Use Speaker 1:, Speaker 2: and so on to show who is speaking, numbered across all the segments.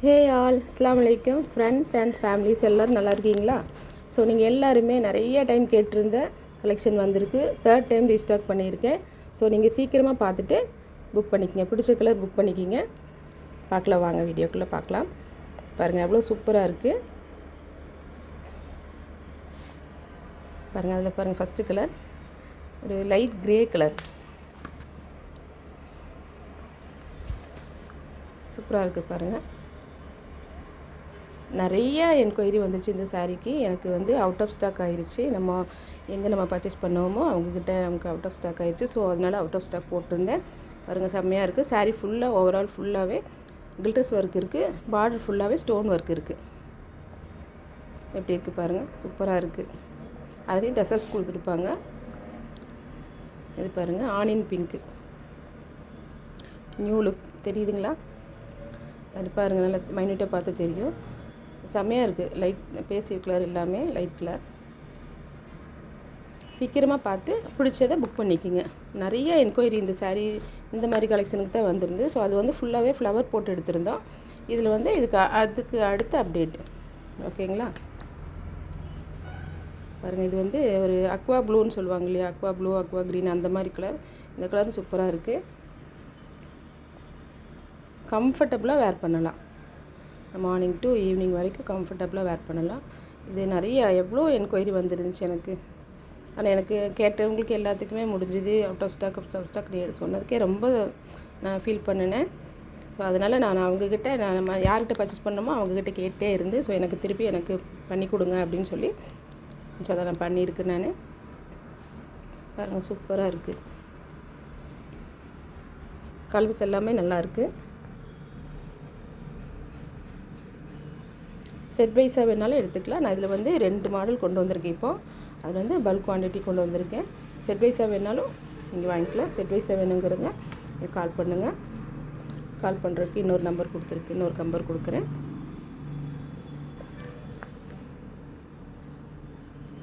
Speaker 1: Hey all அஸ்ஸலாமு அலைக்கும் friends and families எல்லோரும் நல்லா இருக்கீங்களா? ஸோ நீங்கள் எல்லாருமே நிறைய டைம் கேட்டிருந்த கலெக்ஷன் வந்திருக்கு. 3rd டைம் ரீஸ்டாக் பண்ணியிருக்கேன். ஸோ நீங்கள் சீக்கிரமாக பார்த்துட்டு புக் பண்ணிக்கிங்க. பிடிச்ச கலர் புக் பண்ணிக்கிங்க. பார்க்கலாம், வாங்க வீடியோக்குள்ளே பார்க்கலாம். பாருங்கள் எவ்வளோ சூப்பராக இருக்குது பாருங்கள். அதில் பாருங்கள், ஃபஸ்ட்டு கலர் ஒரு லைட் க்ரே கலர், சூப்பராக இருக்குது பாருங்கள். நிறைய என்கொயரி வந்துச்சு இந்த சாரீக்கு. எனக்கு வந்து அவுட் ஆஃப் ஸ்டாக் ஆகிருச்சு. நம்ம பர்ச்சேஸ் பண்ணோமோ அவங்கக்கிட்ட நமக்கு அவுட் ஆஃப் ஸ்டாக் ஆகிருச்சு. ஸோ அதனால் அவுட் ஆஃப் ஸ்டாக் போட்டிருந்தேன். பாருங்கள், செம்மையாக இருக்குது. சாரீ ஃபுல்லாக ஓவரால் ஃபுல்லாகவே கில்டர்ஸ் ஒர்க் இருக்குது. பார்டர் ஃபுல்லாகவே ஸ்டோன் ஒர்க் இருக்குது. எப்படி இருக்குது பாருங்கள், சூப்பராக இருக்குது. அதுலேயும் டசல்ஸ் கொடுத்துருப்பாங்க. இது பாருங்கள், ஆனியன் பிங்க்கு, நியூ லுக் தெரியுதுங்களா? அது பாருங்கள், நல்லா மைன்யூட்டாக பார்த்து தெரியும். செம்மையாக இருக்குது. லைட் பேஸ்டல் கலர், எல்லாமே லைட் கலர். சீக்கிரமாக பார்த்து பிடிச்சதை புக் பண்ணிக்கோங்க. நிறைய என்கொயரி இந்த சாரீ இந்த மாதிரி கலெக்ஷனுக்கு தான் வந்திருந்து. ஸோ அது வந்து ஃபுல்லாகவே ஃப்ளவர் போட்டு எடுத்திருந்தோம். இதில் வந்து அதுக்கு அடுத்த அப்டேட். ஓகேங்களா? பாருங்கள், இது வந்து ஒரு அக்வா ப்ளூன்னு சொல்லுவாங்க இல்லையா? அக்வா ப்ளூ, அக்வா க்ரீன், அந்த மாதிரி கலர். இந்த கலர் சூப்பராக இருக்குது. கம்ஃபர்டபுளாக வேர் பண்ணலாம். மார்னிங் டு ஈவினிங் வரைக்கும் கம்ஃபர்டபுளாக வேர் பண்ணலாம். இது எவ்வளோ என்கொயரி வந்துருந்துச்சு எனக்கு. ஆனால் எனக்கு கேட்டவங்களுக்கு எல்லாத்துக்குமே முடிஞ்சுது. அவுட் ஆஃப் ஸ்டாக் சொன்னதுக்கே ரொம்ப நான் ஃபீல் பண்ணினேன். ஸோ அதனால் நான் அவங்கக்கிட்ட நம்ம யார்கிட்ட பர்ச்சேஸ் பண்ணோமோ அவங்கக்கிட்ட கேட்டே இருந்து, ஸோ எனக்கு திருப்பி எனக்கு பண்ணி கொடுங்க அப்படின்னு சொல்லி அதை நான் பண்ணியிருக்கேன். நான் பாருங்கள், சூப்பராக இருக்குது. கலர்ஸ் எல்லாமே நல்லாயிருக்கு. செட் வைஸாக வேணாலும் எடுத்துக்கலாம். நான் இதில் வந்து 2 மாடல் கொண்டு வந்திருக்கேன். இப்போது அதில் வந்து பல்க் குவான்டிட்டி கொண்டு வந்திருக்கேன். செட் வைஸாக வேணாலும் நீங்கள் வாங்கிக்கலாம். செட் வைஸாக வேணுங்கிறத கால் பண்ணுங்கள். கால் பண்ணுறதுக்கு இன்னொரு நம்பர் கொடுக்குறேன்.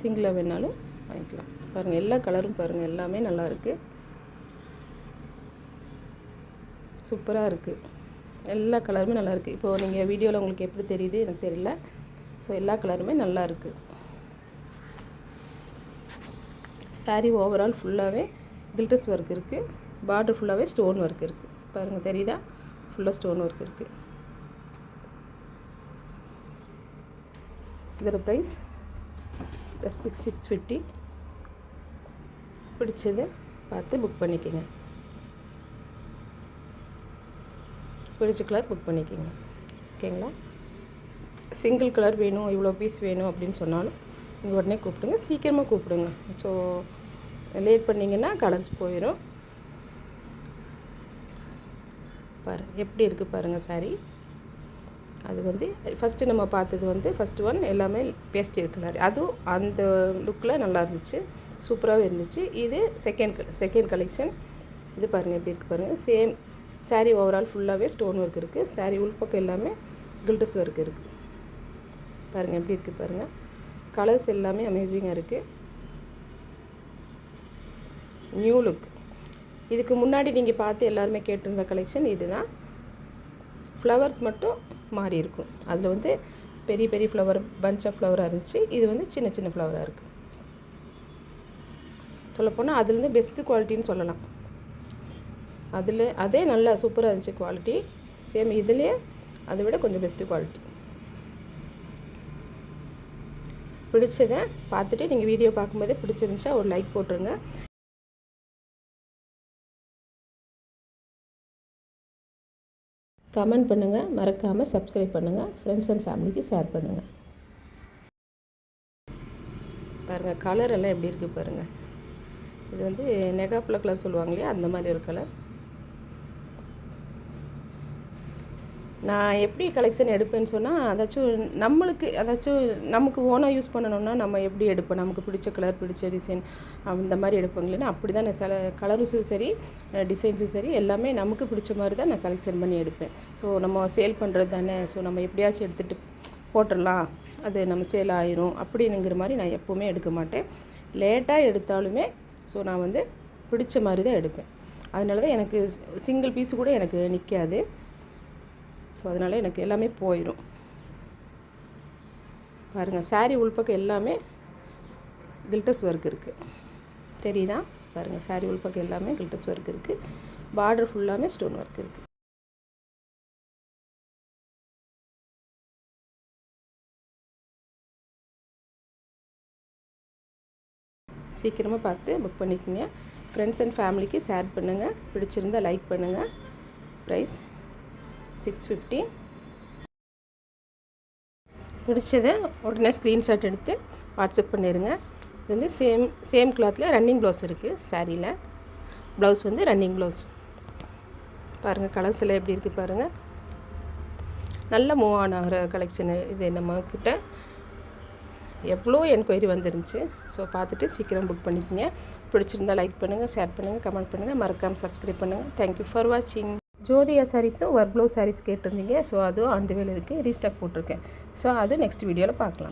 Speaker 1: சிங்கிளாக வேணாலும் வாங்கிக்கலாம். பாருங்கள், எல்லா கலரும் பாருங்கள், எல்லாமே நல்லாயிருக்கு. சூப்பராக இருக்குது. எல்லா கலருமே நல்லாயிருக்கு. இப்போது நீங்கள் வீடியோவில் உங்களுக்கு எப்படி தெரியுது எனக்கு தெரியல. ஸோ எல்லா கலருமே நல்லா இருக்குது. சாரீ ஓவரால் ஃபுல்லாகவே கில்டர்ஸ் ஒர்க் இருக்குது. பார்டர் ஃபுல்லாகவே ஸ்டோன் ஒர்க் இருக்குது. பாருங்கள், தெரியுதா? ஃபுல்லாக ஸ்டோன் ஒர்க் இருக்குது. இதோட ப்ரைஸ் ஜஸ்ட் 650. பிடிச்சதை பார்த்து புக் பண்ணிக்கோங்க. பிடிச்ச கலர் புக் பண்ணிக்கோங்க. ஓகேங்களா? சிங்கிள் கலர் வேணும், இவ்வளோ பீஸ் வேணும் அப்படின்னு சொன்னாலும் நீங்கள் உடனே கூப்பிடுங்க. சீக்கிரமாக கூப்பிடுங்க. ஸோ லேட் பண்ணிங்கன்னா கலர்ஸ் போயிடும். எப்படி இருக்குது பாருங்கள் சாரீ. அது வந்து ஃபஸ்ட்டு நம்ம பார்த்தது வந்து ஃபஸ்ட்டு ஒன் எல்லாமே பேஸ்டல் கலர். அதுவும் அந்த லுக்கில் நல்லா இருந்துச்சு, சூப்பராகவே இருந்துச்சு. இது செகண்ட் கலெக்ஷன். இது பாருங்கள் எப்படி இருக்குது பாருங்கள். சேம் சாரீ ஓவரால் ஃபுல்லாகவே ஸ்டோன் ஒர்க் இருக்குது. சாரீ உள்பக்கம் எல்லாமே கில்டர்ஸ் ஒர்க் இருக்குது. பாருங்கள் எப்படி இருக்குது பாருங்கள். கலர்ஸ் எல்லாமே அமேசிங்காக இருக்குது. New look. இதுக்கு முன்னாடி நீங்கள் பார்த்து எல்லாருமே கேட்டிருந்த கலெக்ஷன் இது தான். ஃப்ளவர்ஸ் மட்டும் மாறி இருக்கும். அதில் வந்து பெரிய பெரிய ஃப்ளவர், பஞ்ச் ஆஃப் ஃப்ளவராக இருந்துச்சு. இது வந்து சின்ன சின்ன ஃப்ளவராக இருக்குது. சொல்லப்போனால் அதுலேருந்து பெஸ்ட்டு குவாலிட்டின்னு சொல்லலாம். அதே நல்லா சூப்பராக இருந்துச்சு குவாலிட்டி. சேம் இதுலேயே அதை விட கொஞ்சம் பெஸ்ட்டு குவாலிட்டி. பிடிச்சதை பார்த்துட்டு நீங்கள் வீடியோ பார்க்கும்போதே பிடிச்சிருந்துச்சா ஒரு லைக் போட்டுருங்க. கமெண்ட் பண்ணுங்கள். மறக்காமல் சப்ஸ்கிரைப் பண்ணுங்கள். ஃப்ரெண்ட்ஸ் அண்ட் ஃபேமிலிக்கு ஷேர் பண்ணுங்கள். பாருங்கள், கலர் எல்லாம் எப்படி இருக்குது பாருங்கள். இது வந்து நெகாப்புல கலர் சொல்லுவாங்க இல்லையா, அந்த மாதிரி ஒரு கலர். நான் எப்படி கலெக்ஷன் எடுப்பேன்னு சொன்னால், நமக்கு ஓனாக யூஸ் பண்ணணுன்னா நம்ம எப்படி எடுப்போம், நமக்கு பிடிச்ச கலர், பிடிச்ச டிசைன் அந்த மாதிரி எடுப்போங்க இல்லைன்னா, அப்படி தான் நான் கலர்ஸும் சரி டிசைன்ஸும் சரி எல்லாமே நமக்கு பிடிச்ச மாதிரி தான் நான் செலக்ஷன் பண்ணி எடுப்பேன். ஸோ நம்ம சேல் பண்ணுறது தானே, ஸோ நம்ம எப்படியாச்சும் எடுத்துகிட்டு போட்டுடலாம், அது நம்ம சேல் ஆயிரும் அப்படிங்கிற மாதிரி நான் எப்போவுமே எடுக்க மாட்டேன். லேட்டாக எடுத்தாலுமே ஸோ நான் வந்து பிடிச்ச மாதிரி தான் எடுப்பேன். அதனால தான் எனக்கு சிங்கிள் பீஸு கூட எனக்கு நிற்காது. ஸோ அதனால் எனக்கு எல்லாமே போயிடும். பாருங்கள், சாரீ உள்பக்கம் எல்லாமே கில்டர்ஸ் ஒர்க் இருக்குது, தெரியுதா? பாருங்கள், சாரீ உள்பக்கம் எல்லாமே கில்டர்ஸ் ஒர்க் இருக்குது. பார்டர் ஃபுல்லாமே ஸ்டோன் ஒர்க் இருக்குது. சீக்கிரமாக பார்த்து புக் பண்ணிக்கோங்க. ஃப்ரெண்ட்ஸ் அண்ட் ஃபேமிலிக்கு ஷேர் பண்ணுங்கள். பிடிச்சிருந்தால் லைக் பண்ணுங்கள். ப்ரைஸ் 650. பிடிச்சதை உடனே ஸ்க்ரீன்ஷாட் எடுத்து வாட்ஸ்அப் பண்ணிடுங்க. இது வந்து சேம் கிளாத்தில் ரன்னிங் ப்ளவுஸ் இருக்குது. சாரியில் ப்ளவுஸ் வந்து ரன்னிங் ப்ளவுஸ். பாருங்கள், கலர்ஸ் எல்லாம் எப்படி இருக்குது பாருங்கள். நல்ல மூவ் ஆகிற கலெக்ஷனு இது. நம்மக்கிட்ட எவ்வளோ என்கொயரி வந்துருந்துச்சு. ஸோ பார்த்துட்டு சீக்கிரம் புக் பண்ணிக்கோங்க. பிடிச்சிருந்தால் லைக் பண்ணுங்கள், ஷேர் பண்ணுங்கள், கமெண்ட் பண்ணுங்கள், மறக்காமல் சப்ஸ்கிரைப் பண்ணுங்கள். தேங்க்யூ ஃபார் வாட்சிங். ஜோதியா சாரீஸும் ஒர்க் ப்ளவுஸ் சாரீஸ் கேட்டிருந்தீங்க. ஸோ அதுவும் ஆன் தி வேல இருக்குது, ரீஸ்டாக் போட்டிருக்கேன். ஸோ அது நெக்ஸ்ட் வீடியோவில் பார்க்கலாம்.